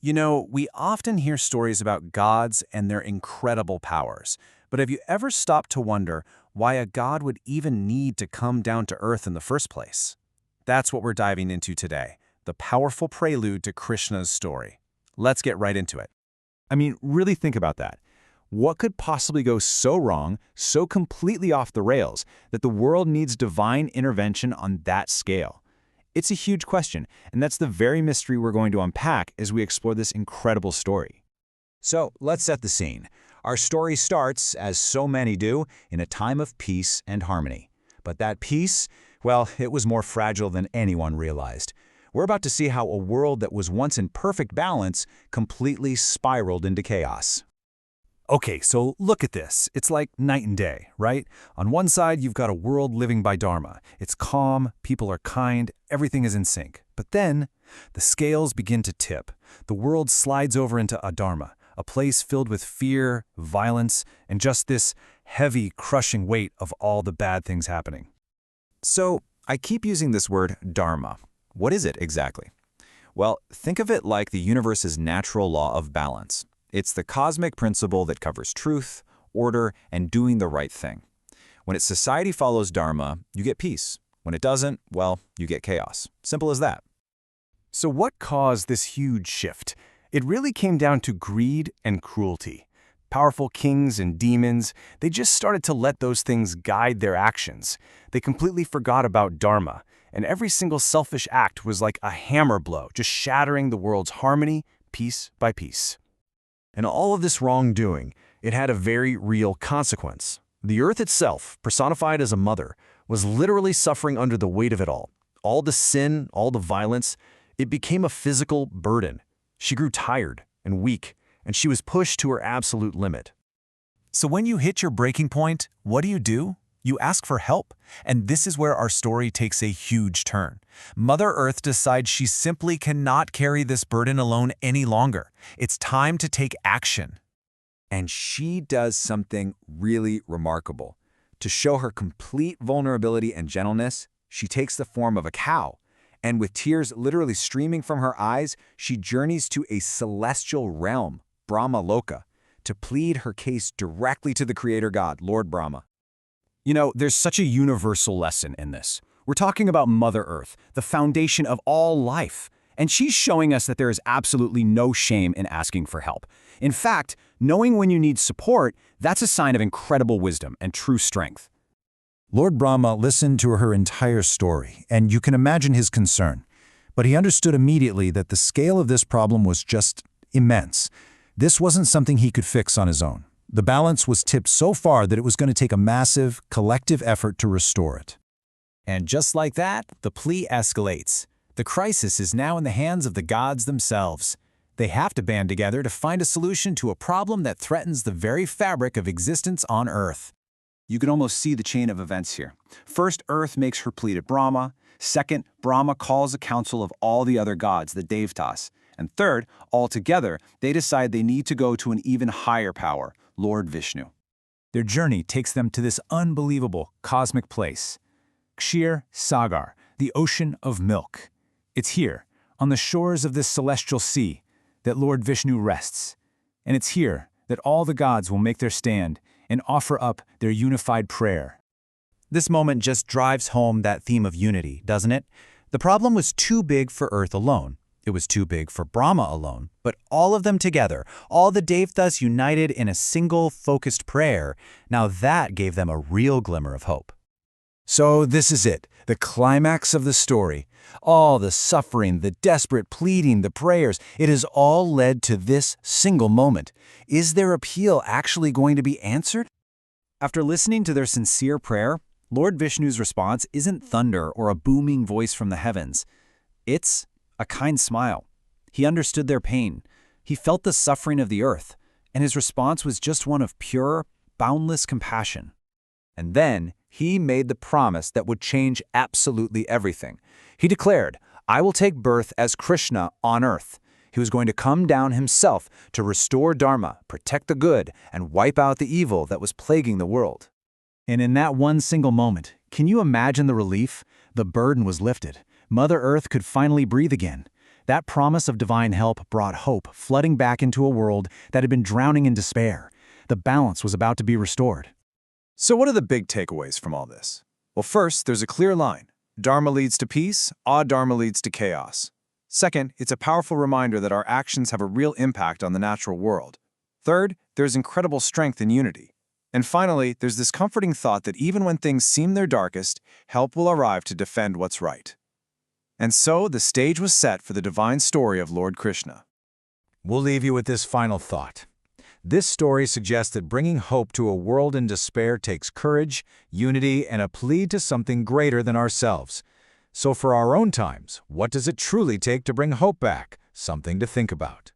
You know, we often hear stories about gods and their incredible powers, but have you ever stopped to wonder why a god would even need to come down to earth in the first place? That's what we're diving into today, the powerful prelude to Krishna's story. Let's get right into it. I mean, really think about that. What could possibly go so wrong, so completely off the rails, that the world needs divine intervention on that scale? It's a huge question, and that's the very mystery we're going to unpack as we explore this incredible story. So let's set the scene. Our story starts, as so many do, in a time of peace and harmony. But that peace, well, it was more fragile than anyone realized. We're about to see how a world that was once in perfect balance completely spiraled into chaos. Okay, so look at this. It's like night and day, right? On one side, you've got a world living by Dharma. It's calm, people are kind, everything is in sync. But then, the scales begin to tip. The world slides over into Adharma, a place filled with fear, violence, and just this heavy, crushing weight of all the bad things happening. So, I keep using this word dharma. What is it exactly? Well, think of it like the universe's natural law of balance. It's the cosmic principle that covers truth, order, and doing the right thing. When its society follows dharma, you get peace. When it doesn't, well, you get chaos. Simple as that. So what caused this huge shift? It really came down to greed and cruelty. Powerful kings and demons, they just started to let those things guide their actions. They completely forgot about dharma, and every single selfish act was like a hammer blow, just shattering the world's harmony piece by piece. And all of this wrongdoing, it had a very real consequence. The earth itself, personified as a mother, was literally suffering under the weight of it all. All the sin, all the violence, it became a physical burden. She grew tired and weak, and she was pushed to her absolute limit. So when you hit your breaking point, what do? You ask for help, and this is where our story takes a huge turn. Mother Earth decides she simply cannot carry this burden alone any longer. It's time to take action. And she does something really remarkable. To show her complete vulnerability and gentleness, she takes the form of a cow, and with tears literally streaming from her eyes, she journeys to a celestial realm, Brahma Loka, to plead her case directly to the creator god, Lord Brahma. You know, there's such a universal lesson in this. We're talking about Mother Earth, the foundation of all life. And she's showing us that there is absolutely no shame in asking for help. In fact, knowing when you need support, that's a sign of incredible wisdom and true strength. Lord Brahma listened to her entire story, and you can imagine his concern. But he understood immediately that the scale of this problem was just immense. This wasn't something he could fix on his own. The balance was tipped so far that it was going to take a massive, collective effort to restore it. And just like that, the plea escalates. The crisis is now in the hands of the gods themselves. They have to band together to find a solution to a problem that threatens the very fabric of existence on Earth. You can almost see the chain of events here. First, Earth makes her plea to Brahma. Second, Brahma calls a council of all the other gods, the Devtās. And third, all together, they decide they need to go to an even higher power, Lord Vishnu. Their journey takes them to this unbelievable cosmic place, Kshir Sagar, the ocean of milk. It's here, on the shores of this celestial sea, that Lord Vishnu rests. And it's here that all the gods will make their stand and offer up their unified prayer. This moment just drives home that theme of unity, doesn't it? The problem was too big for Earth alone. It was too big for Brahma alone, but all of them together, all the Devtās united in a single focused prayer, now that gave them a real glimmer of hope. So this is it, the climax of the story. All the suffering, the desperate pleading, the prayers, it has all led to this single moment. Is their appeal actually going to be answered? After listening to their sincere prayer, Lord Vishnu's response isn't thunder or a booming voice from the heavens. It's a kind smile. He understood their pain. He felt the suffering of the earth, and his response was just one of pure, boundless compassion. And then he made the promise that would change absolutely everything. He declared, "I will take birth as Krishna on earth." He was going to come down himself to restore Dharma, protect the good, and wipe out the evil that was plaguing the world. And in that one single moment, can you imagine the relief? The burden was lifted. Mother Earth could finally breathe again. That promise of divine help brought hope flooding back into a world that had been drowning in despair. The balance was about to be restored. So what are the big takeaways from all this? Well, first, there's a clear line. Dharma leads to peace, adharma leads to chaos. Second, it's a powerful reminder that our actions have a real impact on the natural world. Third, there's incredible strength in unity. And finally, there's this comforting thought that even when things seem their darkest, help will arrive to defend what's right. And so, the stage was set for the divine story of Lord Krishna. We'll leave you with this final thought. This story suggests that bringing hope to a world in despair takes courage, unity, and a plea to something greater than ourselves. So for our own times, what does it truly take to bring hope back? Something to think about.